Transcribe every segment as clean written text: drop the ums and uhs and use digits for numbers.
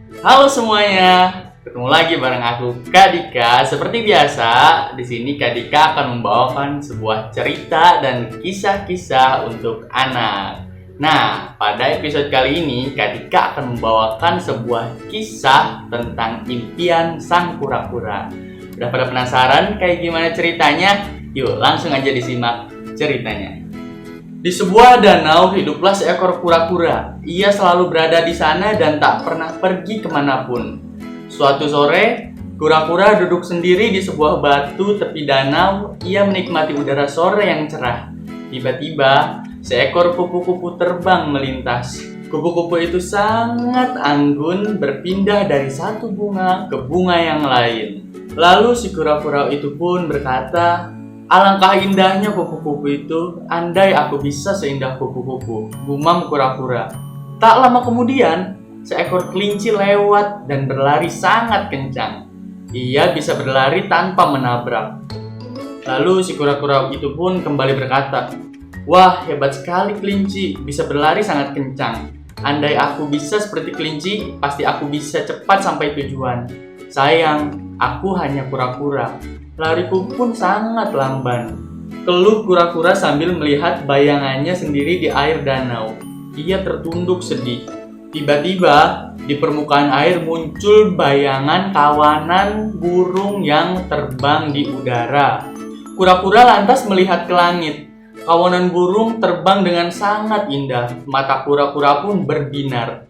Halo semuanya, ketemu lagi bareng aku Kak Dika. Seperti biasa, di sini Kak Dika akan membawakan sebuah cerita dan kisah-kisah untuk anak. Nah, pada episode kali ini Kak Dika akan membawakan sebuah kisah tentang impian sang kura-kura. Udah pada penasaran kayak gimana ceritanya? Yuk, langsung aja disimak ceritanya. Di sebuah danau hiduplah seekor kura-kura. Ia selalu berada di sana dan tak pernah pergi kemanapun. Suatu sore, kura-kura duduk sendiri di sebuah batu tepi danau. Ia menikmati udara sore yang cerah. Tiba-tiba, seekor kupu-kupu terbang melintas. Kupu-kupu itu sangat anggun berpindah dari satu bunga ke bunga yang lain. Lalu si kura-kura itu pun berkata, "Alangkah indahnya kupu-kupu itu, andai aku bisa seindah kupu-kupu," gumam kura-kura. Tak lama kemudian, seekor kelinci lewat dan berlari sangat kencang. Ia bisa berlari tanpa menabrak. Lalu si kura-kura itu pun kembali berkata, "Wah, hebat sekali kelinci, bisa berlari sangat kencang. Andai aku bisa seperti kelinci, pasti aku bisa cepat sampai tujuan. Sayang, aku hanya kura-kura. Lariku pun sangat lamban," keluh kura-kura sambil melihat bayangannya sendiri di air danau. Ia tertunduk sedih. Tiba-tiba, di permukaan air muncul bayangan kawanan burung yang terbang di udara. Kura-kura lantas melihat ke langit. Kawanan burung terbang dengan sangat indah. Mata kura-kura pun berbinar.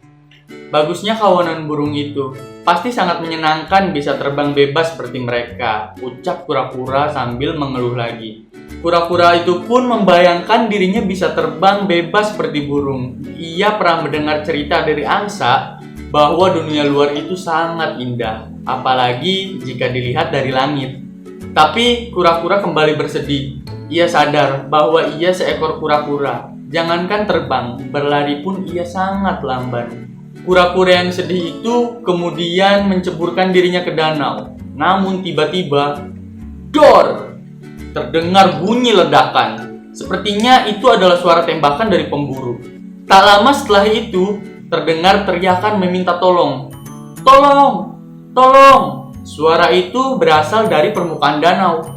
Bagusnya kawanan burung itu. Pasti sangat menyenangkan bisa terbang bebas seperti mereka, ucap kura-kura sambil mengeluh lagi. Kura-kura itu pun membayangkan dirinya bisa terbang bebas seperti burung. Ia pernah mendengar cerita dari angsa bahwa dunia luar itu sangat indah, apalagi jika dilihat dari langit. Tapi kura-kura kembali bersedih. Ia sadar bahwa ia seekor kura-kura. Jangankan terbang, berlari pun ia sangat lamban. Kura-kura yang sedih itu kemudian menceburkan dirinya ke danau. Namun tiba-tiba, dor! Terdengar bunyi ledakan. Sepertinya itu adalah suara tembakan dari pemburu. Tak lama setelah itu, terdengar teriakan meminta tolong. "Tolong! Tolong!" Suara itu berasal dari permukaan danau.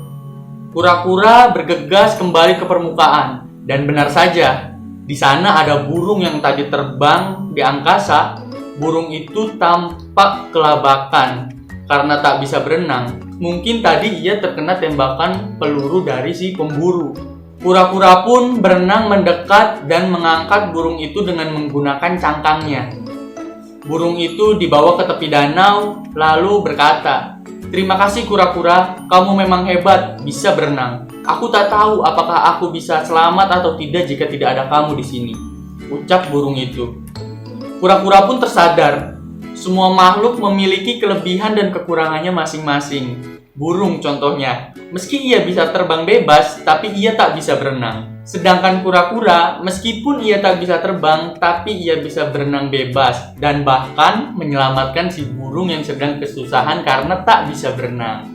Kura-kura bergegas kembali ke permukaan. Dan benar saja, di sana ada burung yang tadi terbang di angkasa. Burung itu tampak kelabakan karena tak bisa berenang. Mungkin tadi ia terkena tembakan peluru dari si pemburu. Kura-kura pun berenang mendekat dan mengangkat burung itu dengan menggunakan cangkangnya. Burung itu dibawa ke tepi danau lalu berkata, "Terima kasih kura-kura, kamu memang hebat, bisa berenang. Aku tak tahu apakah aku bisa selamat atau tidak jika tidak ada kamu di sini," ucap burung itu. Kura-kura pun tersadar. Semua makhluk memiliki kelebihan dan kekurangannya masing-masing. Burung contohnya, meski ia bisa terbang bebas, tapi ia tak bisa berenang. Sedangkan kura-kura, meskipun ia tak bisa terbang, tapi ia bisa berenang bebas dan bahkan menyelamatkan si burung yang sedang kesusahan karena tak bisa berenang.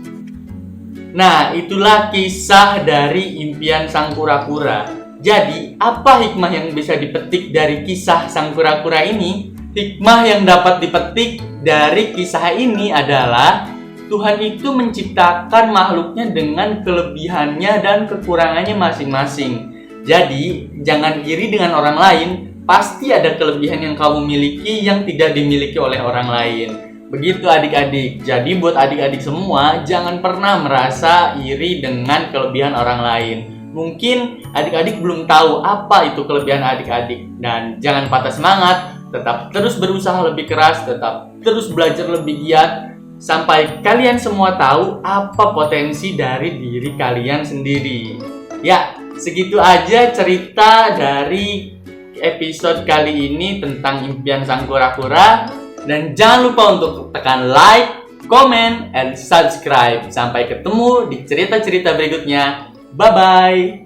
Nah, itulah kisah dari impian sang kura-kura. Jadi, apa hikmah yang bisa dipetik dari kisah sang kura-kura ini? Hikmah yang dapat dipetik dari kisah ini adalah Tuhan itu menciptakan makhluknya dengan kelebihannya dan kekurangannya masing-masing. Jadi, jangan iri dengan orang lain. Pasti ada kelebihan yang kamu miliki yang tidak dimiliki oleh orang lain. Begitu adik-adik. Jadi buat adik-adik semua, jangan pernah merasa iri dengan kelebihan orang lain. Mungkin adik-adik belum tahu apa itu kelebihan adik-adik. Dan jangan patah semangat, tetap terus berusaha lebih keras, tetap terus belajar lebih giat, sampai kalian semua tahu apa potensi dari diri kalian sendiri. Ya, segitu aja cerita dari episode kali ini tentang impian sang kura-kura. Dan jangan lupa untuk tekan like, comment, and subscribe. Sampai ketemu di cerita-cerita berikutnya. Bye-bye.